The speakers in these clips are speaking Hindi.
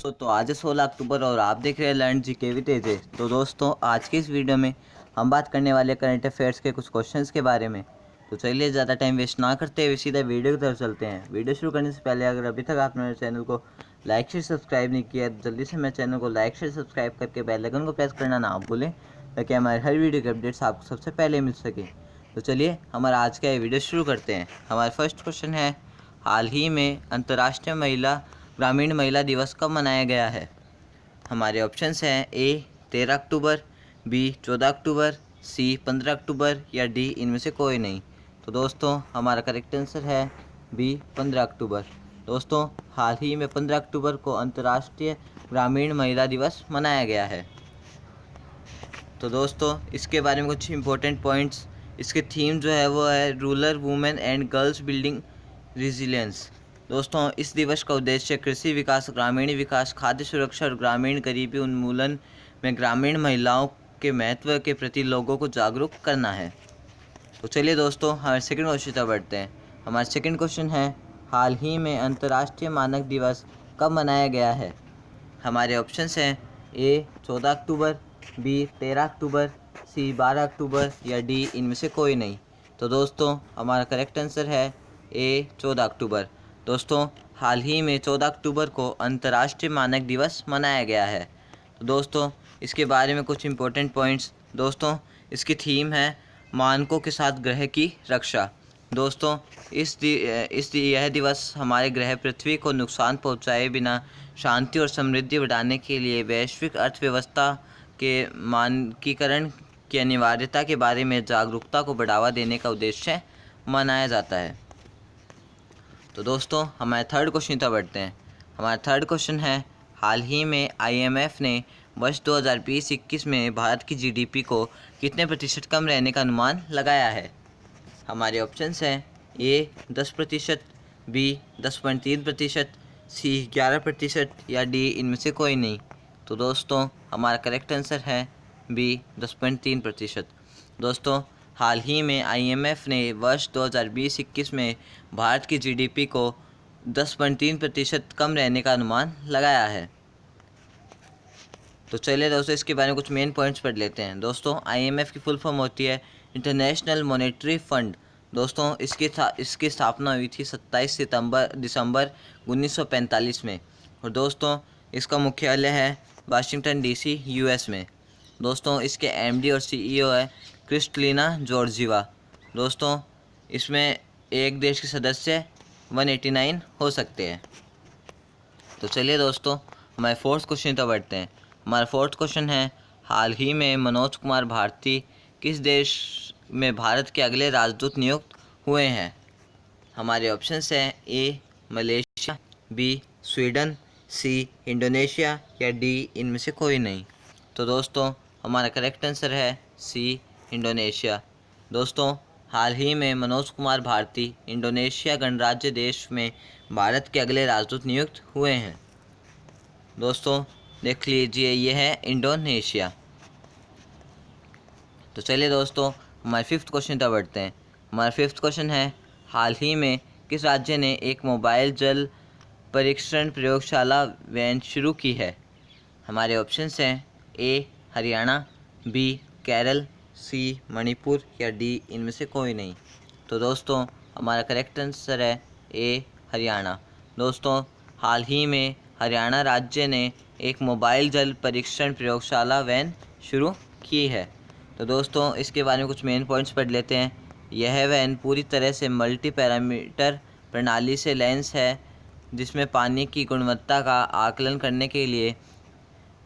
तो आज है 16 अक्टूबर और आप देख रहे हैं लर्न जीके विद एजे। तो दोस्तों आज की इस वीडियो में हम बात करने वाले करंट अफेयर्स के कुछ क्वेश्चंस के बारे में। तो चलिए ज़्यादा टाइम वेस्ट ना करते हुए सीधा वीडियो की तरफ चलते हैं। वीडियो शुरू करने से पहले अगर अभी तक आपने मेरे चैनल को लाइक शेयर सब्सक्राइब नहीं किया तो जल्दी से मेरे चैनल को लाइक शेयर सब्सक्राइब करके बेल आइकन को प्रेस करना ना भूलें ताकि हमारे हर वीडियो के अपडेट्स आपको सबसे पहले मिल सके। तो चलिए हमारा आज का ये वीडियो शुरू करते हैं। हमारा फर्स्ट क्वेश्चन है, हाल ही में अंतर्राष्ट्रीय ग्रामीण महिला दिवस कब मनाया गया है? हमारे ऑप्शंस हैं ए 13 अक्टूबर, बी 14 अक्टूबर, सी 15 अक्टूबर या डी इनमें से कोई नहीं। तो दोस्तों हमारा करेक्ट आंसर है बी 15 अक्टूबर। दोस्तों हाल ही में 15 अक्टूबर को अंतर्राष्ट्रीय ग्रामीण महिला दिवस मनाया गया है। तो दोस्तों इसके बारे में कुछ इंपॉर्टेंट पॉइंट्स, इसके थीम जो है वो है rural women and girls building resilience. दोस्तों इस दिवस का उद्देश्य कृषि विकास, ग्रामीण विकास, खाद्य सुरक्षा और ग्रामीण गरीबी उन्मूलन में ग्रामीण महिलाओं के महत्व के प्रति लोगों को जागरूक करना है। तो चलिए दोस्तों हमारे सेकंड क्वेश्चन तक बढ़ते हैं। हमारा सेकंड क्वेश्चन है, हाल ही में अंतर्राष्ट्रीय मानक दिवस कब मनाया गया है? हमारे ऑप्शंस हैं ए 14 अक्टूबर, बी 13 अक्टूबर, सी 12 अक्टूबर या डी इनमें से कोई नहीं। तो दोस्तों हमारा करेक्ट आंसर है ए 14 अक्टूबर। दोस्तों हाल ही में 14 अक्टूबर को अंतर्राष्ट्रीय मानक दिवस मनाया गया है। तो दोस्तों इसके बारे में कुछ इंपॉर्टेंट पॉइंट्स, दोस्तों इसकी थीम है मानकों के साथ ग्रह की रक्षा। दोस्तों यह दिवस हमारे ग्रह पृथ्वी को नुकसान पहुंचाए बिना शांति और समृद्धि बढ़ाने के लिए वैश्विक अर्थव्यवस्था के मानकीकरण की अनिवार्यता के बारे में जागरूकता को बढ़ावा देने का उद्देश्य मनाया जाता है। तो दोस्तों हमारे थर्ड क्वेश्चन तक बढ़ते हैं। हमारा थर्ड क्वेश्चन है, हाल ही में IMF ने वर्ष 2020-21 में भारत की GDP को कितने प्रतिशत कम रहने का अनुमान लगाया है? हमारे ऑप्शंस हैं ए 10%, बी 10.3%, सी 11% या डी इनमें से कोई नहीं। तो दोस्तों हमारा करेक्ट आंसर है बी 10.3%। दोस्तों हाल ही में IMF ने वर्ष 2020-21 में भारत की GDP को 10.3% कम रहने का अनुमान लगाया है। तो चलिए दोस्तों इसके बारे में कुछ मेन पॉइंट्स पढ़ लेते हैं। दोस्तों IMF की फुल फॉर्म होती है इंटरनेशनल मॉनेटरी फंड। दोस्तों इसकी स्थापना हुई थी 27 दिसंबर 1945 में और दोस्तों इसका मुख्यालय है वाशिंगटन DC US में। दोस्तों इसके MD और CEO है क्रिस्टलिना जॉर्जिवा। दोस्तों इसमें एक देश के सदस्य 189 हो सकते हैं। तो चलिए दोस्तों हमारे फोर्थ क्वेश्चन तक बढ़ते हैं। हमारा फोर्थ क्वेश्चन है, हाल ही में मनोज कुमार भारती किस देश में भारत के अगले राजदूत नियुक्त हुए हैं? हमारे ऑप्शंस हैं A Malaysia, B Sweden, C Indonesia या डी इनमें से कोई नहीं। तो दोस्तों हमारा करेक्ट आंसर है सी इंडोनेशिया। दोस्तों हाल ही में मनोज कुमार भारती इंडोनेशिया गणराज्य देश में भारत के अगले राजदूत नियुक्त हुए हैं। दोस्तों देख लीजिए ये है इंडोनेशिया। तो चलिए दोस्तों हमारे फिफ्थ क्वेश्चन तक बढ़ते हैं। हमारा फिफ्थ क्वेश्चन है, हाल ही में किस राज्य ने एक मोबाइल जल परीक्षण प्रयोगशाला वैन शुरू की है? हमारे ऑप्शंस हैं ए हरियाणा, बी केरल, सी मणिपुर या डी इनमें से कोई नहीं। तो दोस्तों हमारा करेक्ट आंसर है ए हरियाणा। दोस्तों हाल ही में हरियाणा राज्य ने एक मोबाइल जल परीक्षण प्रयोगशाला वैन शुरू की है। तो दोस्तों इसके बारे में कुछ मेन पॉइंट्स पढ़ लेते हैं। यह वैन पूरी तरह से मल्टी पैरामीटर प्रणाली से लैस है जिसमें पानी की गुणवत्ता का आकलन करने के लिए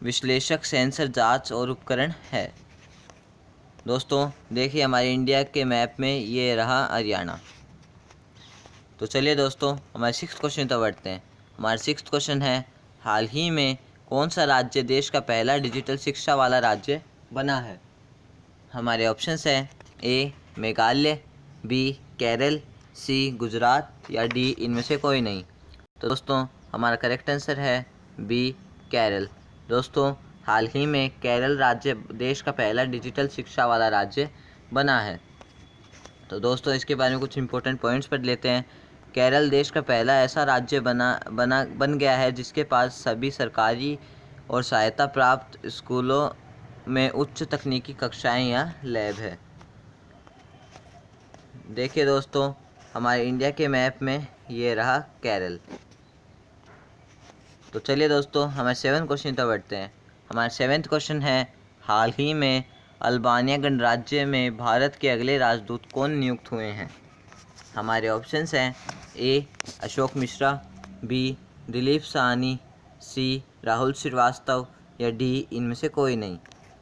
विश्लेषक, सेंसर, जांच और उपकरण है। दोस्तों देखिए हमारे इंडिया के मैप में ये रहा हरियाणा। तो चलिए दोस्तों हमारे सिक्स्थ क्वेश्चन तक बढ़ते हैं। हमारा सिक्स्थ क्वेश्चन है, हाल ही में कौन सा राज्य देश का पहला डिजिटल शिक्षा वाला राज्य बना है? हमारे ऑप्शंस हैं ए मेघालय, बी केरल, सी गुजरात या डी इनमें से कोई नहीं। तो दोस्तों हमारा करेक्ट आंसर है बी केरल। दोस्तों हाल ही में केरल राज्य देश का पहला डिजिटल शिक्षा वाला राज्य बना है। तो दोस्तों इसके बारे में कुछ इंपॉर्टेंट पॉइंट्स पढ़ लेते हैं। केरल देश का पहला ऐसा राज्य बन गया है जिसके पास सभी सरकारी और सहायता प्राप्त स्कूलों में उच्च तकनीकी कक्षाएं या लैब है। देखिए दोस्तों, हमारे इंडिया के मैप में ये रहा केरल। तो चलिए दोस्तों, हमारे 7th क्वेश्चन तक बढ़ते हैं। हमारा 7th क्वेश्चन है, हाल ही में अल्बानिया गणराज्य में भारत के अगले राजदूत कौन नियुक्त हुए हैं? हमारे ऑप्शंस हैं ए अशोक मिश्रा, बी दिलीप साहनी, सी राहुल श्रीवास्तव या डी इनमें से कोई नहीं।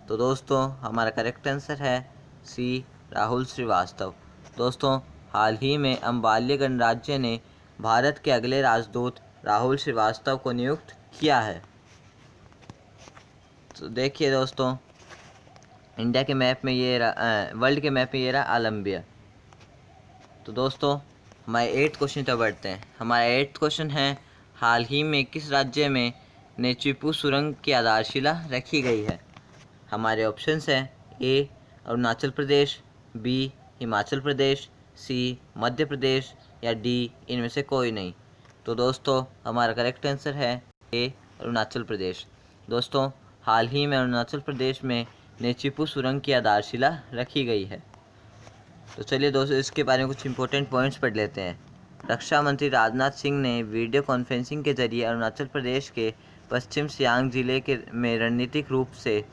तो दोस्तों, हमारा करेक्ट आंसर है सी राहुल श्रीवास्तव। दोस्तों, हाल ही में अम्बालिया गणराज्य ने भारत के अगले राजदूत राहुल श्रीवास्तव को नियुक्त किया है। तो देखिए दोस्तों, इंडिया के मैप में ये वर्ल्ड के मैप में ये रहा ओलंपिया। तो दोस्तों, हमारे 8th क्वेश्चन तक बढ़ते हैं। हमारा 8th क्वेश्चन है, हाल ही में किस राज्य में नेचिपू सुरंग की आधारशिला रखी गई है? हमारे ऑप्शंस हैं ए अरुणाचल प्रदेश, बी हिमाचल प्रदेश, सी मध्य प्रदेश या डी इनमें से कोई नहीं। तो दोस्तों, हमारा करेक्ट आंसर है ए अरुणाचल प्रदेश। दोस्तों, हाल ही में अरुणाचल प्रदेश में नेचिपू सुरंग की आधारशिला रखी गई है। तो चलिए दोस्तों, इसके बारे में कुछ इंपॉर्टेंट पॉइंट्स पढ़ लेते हैं। रक्षा मंत्री राजनाथ सिंह ने वीडियो कॉन्फ्रेंसिंग के जरिए अरुणाचल प्रदेश के पश्चिम सियांग जिले के में रणनीतिक रूप से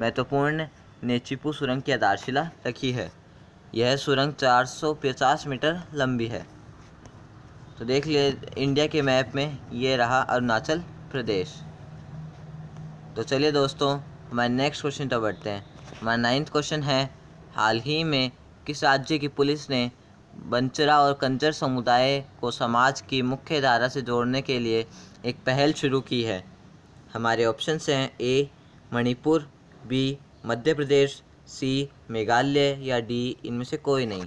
महत्वपूर्ण नेचिपू सुरंग की आधारशिला रखी है। यह सुरंग 450 मीटर लंबी है। तो देख लिए, इंडिया के मैप में ये रहा अरुणाचल प्रदेश। तो चलिए दोस्तों, हमारे नेक्स्ट क्वेश्चन तक बढ़ते हैं। हमारा 9th क्वेश्चन है, हाल ही में किस राज्य की पुलिस ने बंचरा और कंजर समुदाय को समाज की मुख्य धारा से जोड़ने के लिए एक पहल शुरू की है? हमारे ऑप्शंस हैं ए मणिपुर, बी मध्य प्रदेश, सी मेघालय या डी इनमें से कोई नहीं।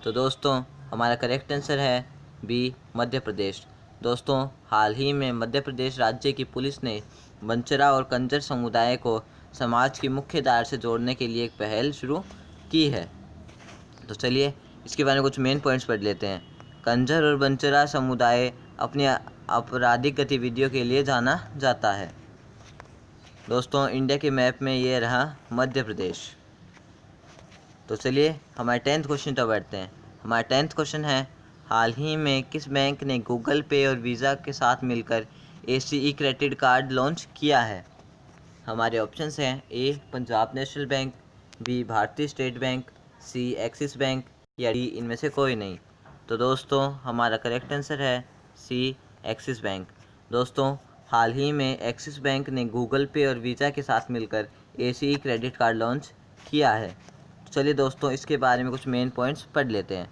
तो दोस्तों, हमारा करेक्ट आंसर है बी मध्य प्रदेश। दोस्तों, हाल ही में मध्य प्रदेश राज्य की पुलिस ने बंचरा और कंजर समुदाय को समाज की मुख्य धारा से जोड़ने के लिए एक पहल शुरू की है। तो चलिए, इसके बारे में कुछ मेन पॉइंट्स पढ़ लेते हैं। कंजर और बंचरा समुदाय अपनी आपराधिक गतिविधियों के लिए जाना जाता है। दोस्तों, इंडिया के मैप में ये रहा मध्य प्रदेश। तो चलिए, हमारे 10th क्वेश्चन तक बढ़ते हैं। हमारा 10th क्वेश्चन है, हाल ही में किस बैंक ने गूगल पे और वीज़ा के साथ मिलकर ACE क्रेडिट कार्ड लॉन्च किया है? हमारे ऑप्शंस हैं ए पंजाब नेशनल बैंक, बी भारतीय स्टेट बैंक, सी एक्सिस बैंक या डी इनमें से कोई नहीं। तो दोस्तों, हमारा करेक्ट आंसर है सी एक्सिस बैंक। दोस्तों, हाल ही में एक्सिस बैंक ने गूगल पे और वीज़ा के साथ मिलकर ACE क्रेडिट कार्ड लॉन्च किया है। चलिए दोस्तों, इसके बारे में कुछ मेन पॉइंट्स पढ़ लेते हैं।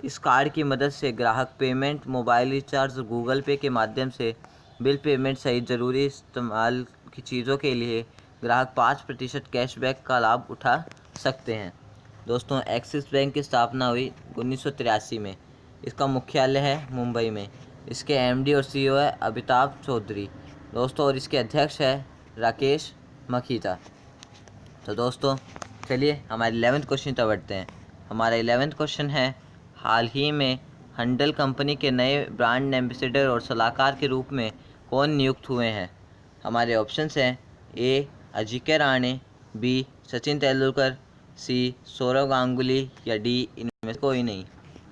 इस कार्ड की मदद से ग्राहक पेमेंट, मोबाइल रिचार्ज और गूगल पे के माध्यम से बिल पेमेंट सहित ज़रूरी इस्तेमाल की चीज़ों के लिए ग्राहक 5% कैशबैक का लाभ उठा सकते हैं। दोस्तों, एक्सिस बैंक की स्थापना हुई 1983 में। इसका मुख्यालय है मुंबई में। इसके MD और CEO है अमिताभ चौधरी। दोस्तों, और इसके अध्यक्ष है राकेश मखीजा। तो दोस्तों, चलिए हमारे 11th क्वेश्चन तक बढ़ते हैं। हमारा 11th क्वेश्चन है, हाल ही में हंडल कंपनी के नए ब्रांड एम्बेसडर और सलाहकार के रूप में कौन नियुक्त हुए हैं? हमारे ऑप्शंस हैं ए अजिंक्य रहाणे, बी सचिन तेंदुलकर, सी सौरव गांगुली या डी इनमें से कोई नहीं।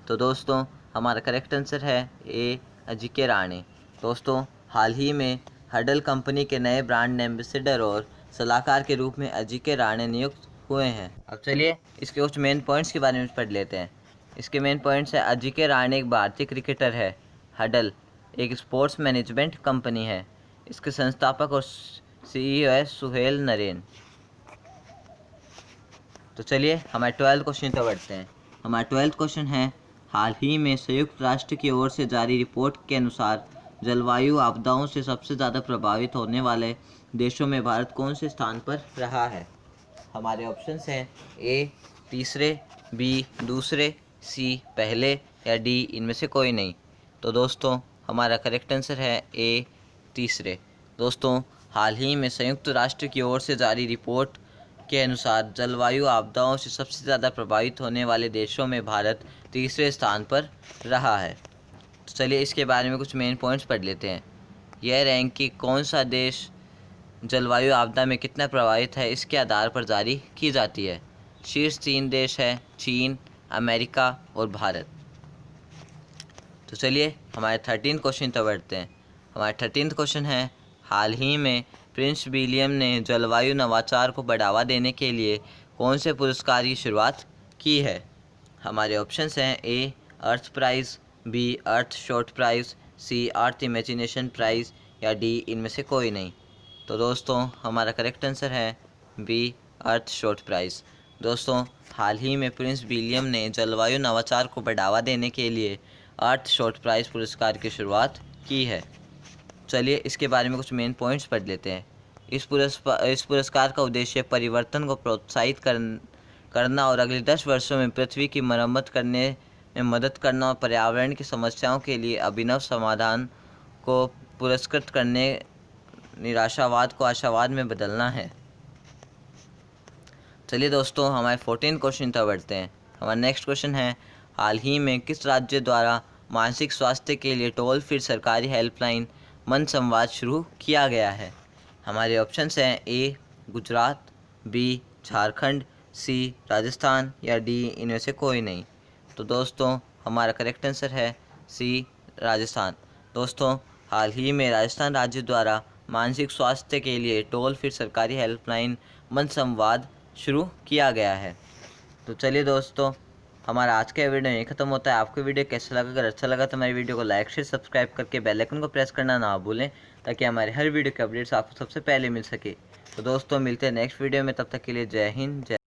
तो दोस्तों, हमारा करेक्ट आंसर है ए अजिंक्य रहाणे। दोस्तों, हाल ही में हडल कंपनी के नए ब्रांड एम्बेसडर और सलाहकार के रूप में अजिंक्य रहाणे नियुक्त हुए हैं। अब चलिए, इसके कुछ मेन पॉइंट्स के बारे में पढ़ लेते हैं। इसके मेन पॉइंट्स है, अजिंक्य रहाणे एक भारतीय क्रिकेटर है। हडल एक स्पोर्ट्स मैनेजमेंट कंपनी है। इसके संस्थापक और CEO है सुहेल नरेन। तो चलिए, हमारे 12th क्वेश्चन पर बढ़ते हैं। हमारा 12th क्वेश्चन है, हाल ही में संयुक्त राष्ट्र की ओर से जारी रिपोर्ट के अनुसार जलवायु आपदाओं से सबसे ज़्यादा प्रभावित होने वाले देशों में भारत कौन से स्थान पर रहा है? हमारे ऑप्शंस हैं ए तीसरे, बी दूसरे, सी पहले या डी इनमें से कोई नहीं। तो दोस्तों, हमारा करेक्ट आंसर है ए तीसरे। दोस्तों, हाल ही में संयुक्त राष्ट्र की ओर से जारी रिपोर्ट के अनुसार जलवायु आपदाओं से सबसे ज़्यादा प्रभावित होने वाले देशों में भारत तीसरे स्थान पर रहा है। तो चलिए इसके बारे में कुछ मेन पॉइंट्स पढ़ लेते हैं। यह रैंक कि कौन सा देश जलवायु आपदा में कितना प्रभावित है इसके आधार पर जारी की जाती है। शीर्ष 3 देश है चीन, अमेरिका और भारत। तो चलिए हमारे 13 क्वेश्चन तो बढ़ते हैं। हमारे 13 क्वेश्चन है, हाल ही में प्रिंस विलियम ने जलवायु नवाचार को बढ़ावा देने के लिए कौन से पुरस्कार की शुरुआत की है। हमारे ऑप्शंस हैं ए अर्थ प्राइज़, बी अर्थ शॉर्ट प्राइज़, सी अर्थ इमेजिनेशन प्राइज़ या डी इनमें से कोई नहीं। तो दोस्तों हमारा करेक्ट आंसर है बी अर्थ शॉर्ट प्राइज़। दोस्तों हाल ही में प्रिंस विलियम ने जलवायु नवाचार को बढ़ावा देने के लिए अर्थ शॉर्ट प्राइज़ पुरस्कार की शुरुआत की है। चलिए इसके बारे में कुछ मेन पॉइंट्स पढ़ लेते हैं। इस पुरस्कार का उद्देश्य परिवर्तन को प्रोत्साहित करना और अगले 10 वर्षों में पृथ्वी की मरम्मत करने में मदद करना और पर्यावरण की समस्याओं के लिए अभिनव समाधान को पुरस्कृत करने, निराशावाद को आशावाद में बदलना है। चलिए दोस्तों हमारे 14 क्वेश्चन तक बढ़ते हैं। हमारा नेक्स्ट क्वेश्चन है, हाल ही में किस राज्य द्वारा मानसिक स्वास्थ्य के लिए टोल फ्री सरकारी हेल्पलाइन मन संवाद शुरू किया गया है। हमारे ऑप्शंस हैं ए गुजरात, बी झारखंड, सी राजस्थान या डी इनमें से कोई नहीं। तो दोस्तों हमारा करेक्ट आंसर है सी राजस्थान। दोस्तों हाल ही में राजस्थान राज्य द्वारा मानसिक स्वास्थ्य के लिए टोल फ्री सरकारी हेल्पलाइन मन संवाद शुरू किया गया है। तो चलिए दोस्तों हमारा आज का वीडियो यहीं ख़त्म होता है। आपको वीडियो कैसा लगा? अगर अच्छा लगा तो हमारी वीडियो को लाइक शेयर सब्सक्राइब करके बेल आइकन को प्रेस करना ना भूलें, ताकि हमारे हर वीडियो के अपडेट्स आपको सबसे पहले मिल सके। तो दोस्तों मिलते हैं नेक्स्ट वीडियो में, तब तक के लिए जय हिंद जय